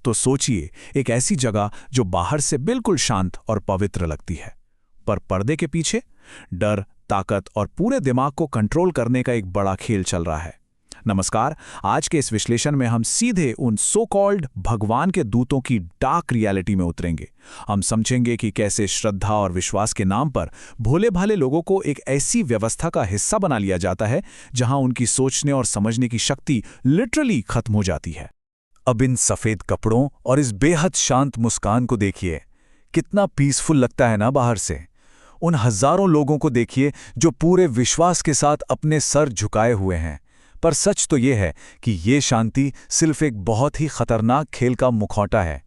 तो सोचिए, एक ऐसी जगह जो बाहर से बिल्कुल शांत और पवित्र लगती है, पर पर्दे के पीछे डर, ताकत और पूरे दिमाग को कंट्रोल करने का एक बड़ा खेल चल रहा है। नमस्कार, आज के इस विश्लेषण में हम सीधे उन सो कॉल्ड भगवान के दूतों की डार्क रियलिटी में उतरेंगे। हम समझेंगे कि कैसे श्रद्धा और विश्वास के नाम पर भोले भाले लोगों को एक ऐसी व्यवस्था का हिस्सा बना लिया जाता है जहां उनकी सोचने और समझने की शक्ति लिटरली खत्म हो जाती है। अब इन सफेद कपड़ों और इस बेहद शांत मुस्कान को देखिए, कितना पीसफुल लगता है ना बाहर से। उन हजारों लोगों को देखिए जो पूरे विश्वास के साथ अपने सर झुकाए हुए हैं। पर सच तो ये है कि ये शांति सिर्फ एक बहुत ही खतरनाक खेल का मुखौटा है।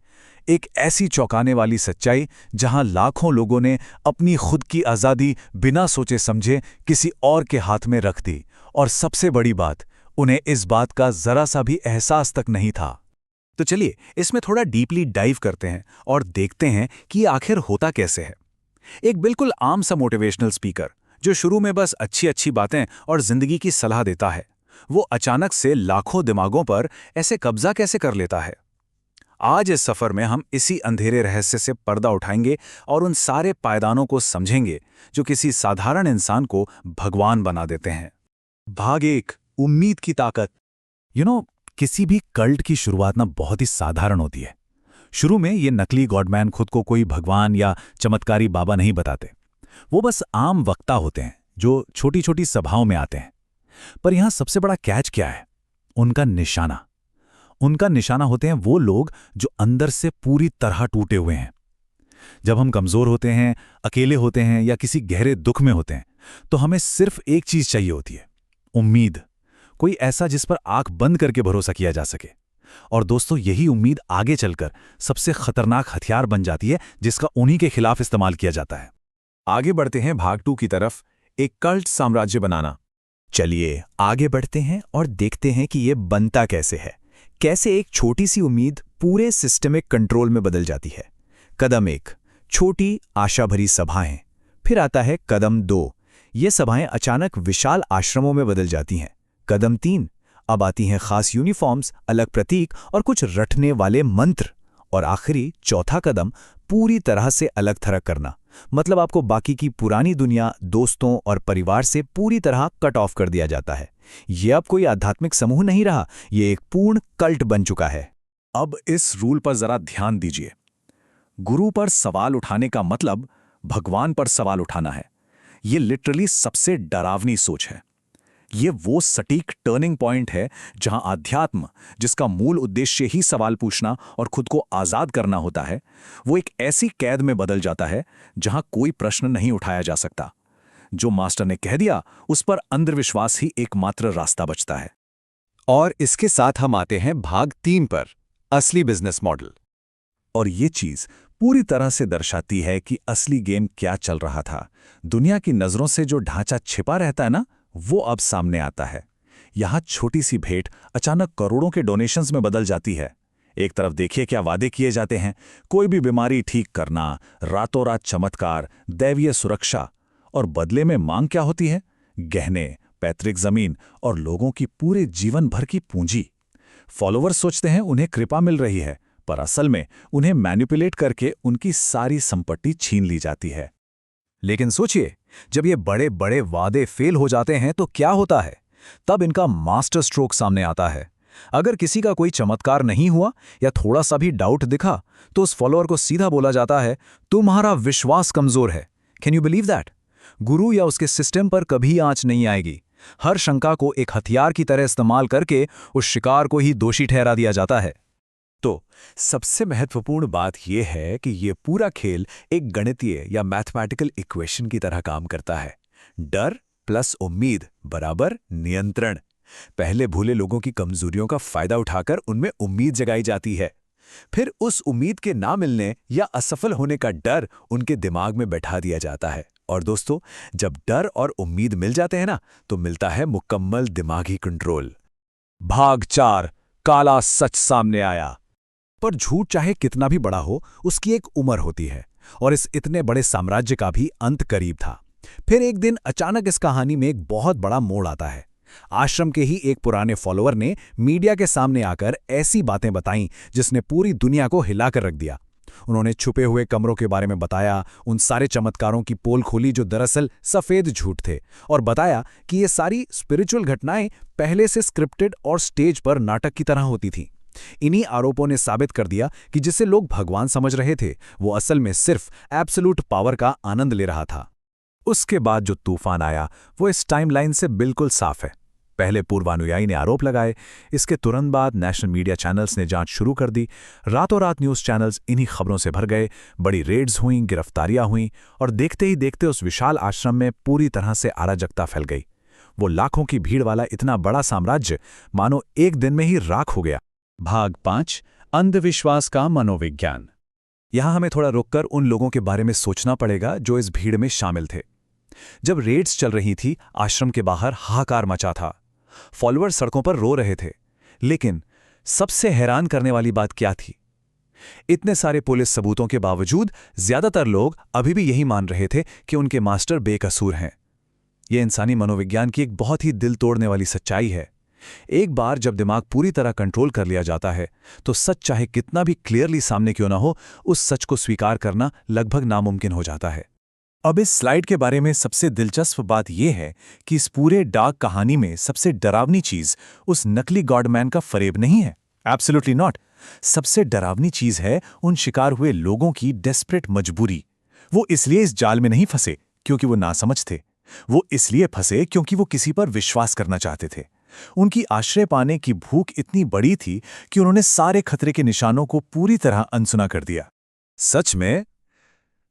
एक ऐसी चौंकाने वाली सच्चाई जहां लाखों लोगों ने अपनी खुद की आज़ादी बिना सोचे समझे किसी और के हाथ में रख दी, और सबसे बड़ी बात, उन्हें इस बात का जरा सा भी एहसास तक नहीं था। तो चलिए इसमें थोड़ा डीपली डाइव करते हैं और देखते हैं कि आखिर होता कैसे है। एक बिल्कुल आम सा मोटिवेशनल स्पीकर जो शुरू में बस अच्छी अच्छी बातें और जिंदगी की सलाह देता है, वो अचानक से लाखों दिमागों पर ऐसे कब्जा कैसे कर लेता है। आज इस सफर में हम इसी अंधेरे रहस्य से पर्दा उठाएंगे और उन सारे पायदानों को समझेंगे जो किसी साधारण इंसान को भगवान बना देते हैं। भाग 1, उम्मीद की ताकत। किसी भी कल्ट की शुरुआत ना बहुत ही साधारण होती है। शुरू में ये नकली गॉडमैन खुद को कोई भगवान या चमत्कारी बाबा नहीं बताते। वो बस आम वक्ता होते हैं जो छोटी छोटी सभाओं में आते हैं। पर यहां सबसे बड़ा कैच क्या है? उनका निशाना। उनका निशाना होते हैं वो लोग जो अंदर से पूरी तरह टूटे हुए हैं। जब हम कमजोर होते हैं, अकेले होते हैं या किसी गहरे दुख में होते हैं, तो हमें सिर्फ एक चीज चाहिए होती है, उम्मीद। कोई ऐसा जिस पर आंख बंद करके भरोसा किया जा सके। और दोस्तों, यही उम्मीद आगे चलकर सबसे खतरनाक हथियार बन जाती है जिसका उन्हीं के खिलाफ इस्तेमाल किया जाता है। आगे बढ़ते हैं भाग 2 की तरफ, एक कल्ट साम्राज्य बनाना। चलिए आगे बढ़ते हैं और देखते हैं कि ये बनता कैसे है, कैसे एक छोटी सी उम्मीद पूरे सिस्टमिक कंट्रोल में बदल जाती है। कदम 1, छोटी आशा भरी सभाएं। फिर आता है कदम 2, ये सभाएं अचानक विशाल आश्रमों में बदल जाती हैं। कदम 3, अब आती हैं खास यूनिफॉर्म्स, अलग प्रतीक और कुछ रटने वाले मंत्र। और आखिरी चौथा कदम, पूरी तरह से अलग थलग करना। मतलब आपको बाकी की पुरानी दुनिया, दोस्तों और परिवार से पूरी तरह कट ऑफ कर दिया जाता है। ये अब कोई आध्यात्मिक समूह नहीं रहा, ये एक पूर्ण कल्ट बन चुका है। अब इस रूल पर जरा ध्यान दीजिए। गुरु पर सवाल उठाने का मतलब भगवान पर सवाल उठाना है। ये लिटरली सबसे डरावनी सोच है। ये वो सटीक टर्निंग पॉइंट है जहां आध्यात्म, जिसका मूल उद्देश्य ही सवाल पूछना और खुद को आजाद करना होता है, वो एक ऐसी कैद में बदल जाता है जहां कोई प्रश्न नहीं उठाया जा सकता। जो मास्टर ने कह दिया, उस पर अंधविश्वास ही एकमात्र रास्ता बचता है। और इसके साथ हम आते हैं भाग 3 पर, असली बिजनेस मॉडल। और ये चीज पूरी तरह से दर्शाती है कि असली गेम क्या चल रहा था। दुनिया की नजरों से जो ढांचा छिपा रहता है ना, वो अब सामने आता है। यहां छोटी सी भेंट अचानक करोड़ों के डोनेशंस में बदल जाती है। एक तरफ देखिए क्या वादे किए जाते हैं, कोई भी बीमारी ठीक करना, रातों रात चमत्कार, दैवीय सुरक्षा। और बदले में मांग क्या होती है? गहने, पैतृक जमीन और लोगों की पूरे जीवन भर की पूंजी। फॉलोवर्स सोचते हैं उन्हें कृपा मिल रही है, पर असल में उन्हें मैनिपुलेट करके उनकी सारी संपत्ति छीन ली जाती है। लेकिन सोचिए, जब ये बड़े बड़े वादे फेल हो जाते हैं तो क्या होता है? तब इनका मास्टर स्ट्रोक सामने आता है। अगर किसी का कोई चमत्कार नहीं हुआ या थोड़ा सा भी डाउट दिखा, तो उस फॉलोअर को सीधा बोला जाता है, तुम्हारा विश्वास कमजोर है। Can you believe that? गुरु या उसके सिस्टम पर कभी आंच नहीं आएगी। हर शंका को एक हथियार की तरह इस्तेमाल करके उस शिकार को ही दोषी ठहरा दिया जाता है। तो सबसे महत्वपूर्ण बात यह है कि यह पूरा खेल एक गणितीय या मैथमेटिकल इक्वेशन की तरह काम करता है। डर प्लस उम्मीद बराबर नियंत्रण। पहले भूले लोगों की कमजोरियों का फायदा उठाकर उनमें उम्मीद जगाई जाती है। फिर उस उम्मीद के ना मिलने या असफल होने का डर उनके दिमाग में बैठा दिया जाता है। और दोस्तों, जब डर और उम्मीद मिल जाते हैं ना, तो मिलता है मुकम्मल दिमागी कंट्रोल। भाग 4, काला सच सामने आया। पर झूठ चाहे कितना भी बड़ा हो, उसकी एक उम्र होती है, और इस इतने बड़े साम्राज्य का भी अंत करीब था। फिर एक दिन अचानक इस कहानी में एक बहुत बड़ा मोड़ आता है। आश्रम के ही एक पुराने फॉलोअर ने मीडिया के सामने आकर ऐसी बातें बताईं जिसने पूरी दुनिया को हिलाकर रख दिया। उन्होंने छुपे हुए कमरों के बारे में बताया, उन सारे चमत्कारों की पोल खोली जो दरअसल सफेद झूठ थे, और बताया कि ये सारी स्पिरिचुअल घटनाएं पहले से स्क्रिप्टेड और स्टेज पर नाटक की तरह होती थीं। इन्हीं आरोपों ने साबित कर दिया कि जिसे लोग भगवान समझ रहे थे वो असल में सिर्फ एब्सोल्यूट पावर का आनंद ले रहा था। उसके बाद जो तूफान आया वो इस टाइमलाइन से बिल्कुल साफ है। पहले पूर्वानुयायी ने आरोप लगाए, इसके तुरंत बाद नेशनल मीडिया चैनल्स ने जांच शुरू कर दी। रातों रात न्यूज़ चैनल्स इन्हीं खबरों से भर गए, बड़ी रेड्स हुईं, गिरफ्तारियां हुईं, और देखते ही देखते उस विशाल आश्रम में पूरी तरह से अराजकता फैल गई। वो लाखों की भीड़ वाला इतना बड़ा साम्राज्य मानो एक दिन में ही राख हो गया। भाग 5, अंधविश्वास का मनोविज्ञान। यहां हमें थोड़ा रुककर उन लोगों के बारे में सोचना पड़ेगा जो इस भीड़ में शामिल थे। जब रेड्स चल रही थी, आश्रम के बाहर हाहाकार मचा था। फॉलोअर सड़कों पर रो रहे थे। लेकिन सबसे हैरान करने वाली बात क्या थी? इतने सारे पुलिस सबूतों के बावजूद ज्यादातर लोग अभी भी यही मान रहे थे कि उनके मास्टर बेकसूर हैं। यह इंसानी मनोविज्ञान की एक बहुत ही दिल तोड़ने वाली सच्चाई है। एक बार जब दिमाग पूरी तरह कंट्रोल कर लिया जाता है तो सच चाहे कितना भी क्लियरली सामने क्यों ना हो, उस सच को स्वीकार करना लगभग नामुमकिन हो जाता है। अब इस स्लाइड के बारे में सबसे दिलचस्प बात यह है कि इस पूरे डार्क कहानी में सबसे डरावनी चीज उस नकली गॉडमैन का फरेब नहीं है। Absolutely not. सबसे डरावनी चीज है उन शिकार हुए लोगों की डेस्परेट मजबूरी। वो इसलिए इस जाल में नहीं फंसे क्योंकि वो नासमझ थे, वो इसलिए फंसे क्योंकि वो किसी पर विश्वास करना चाहते थे। उनकी आश्रय पाने की भूख इतनी बड़ी थी कि उन्होंने सारे खतरे के निशानों को पूरी तरह अनसुना कर दिया। सच में,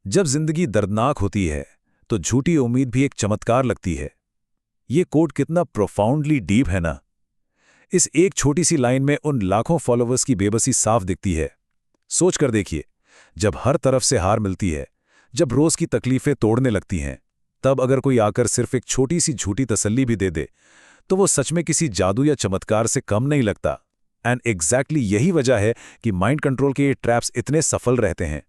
जब जिंदगी दर्दनाक होती है तो झूठी उम्मीद भी एक चमत्कार लगती है। ये कोट कितना प्रोफाउंडली डीप है ना। इस एक छोटी सी लाइन में उन लाखों फॉलोअर्स की बेबसी साफ दिखती है। सोच कर देखिए, जब हर तरफ से हार मिलती है, जब रोज की तकलीफें तोड़ने लगती हैं, तब अगर कोई आकर सिर्फ एक छोटी सी झूठी तसल्ली भी दे दे तो वो सच में किसी जादू या चमत्कार से कम नहीं लगता। एंड एग्जैक्टली यही वजह है कि माइंड कंट्रोल के ये ट्रैप्स इतने सफल रहते हैं।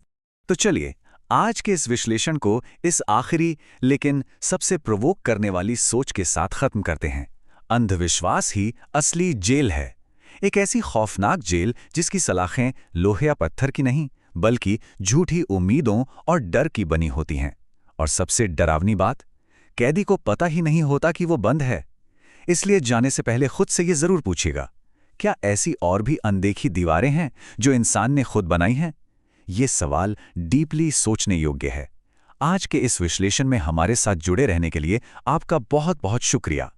तो चलिए आज के इस विश्लेषण को इस आखिरी लेकिन सबसे प्रोवोक करने वाली सोच के साथ खत्म करते हैं। अंधविश्वास ही असली जेल है। एक ऐसी खौफनाक जेल जिसकी सलाखें लोहे या पत्थर की नहीं बल्कि झूठी उम्मीदों और डर की बनी होती हैं। और सबसे डरावनी बात, कैदी को पता ही नहीं होता कि वो बंद है। इसलिए जाने से पहले खुद से ये जरूर पूछिएगा, क्या ऐसी और भी अनदेखी दीवारें हैं जो इंसान ने खुद बनाई हैं? ये सवाल डीपली सोचने योग्य है। आज के इस विश्लेषण में हमारे साथ जुड़े रहने के लिए आपका बहुत बहुत शुक्रिया।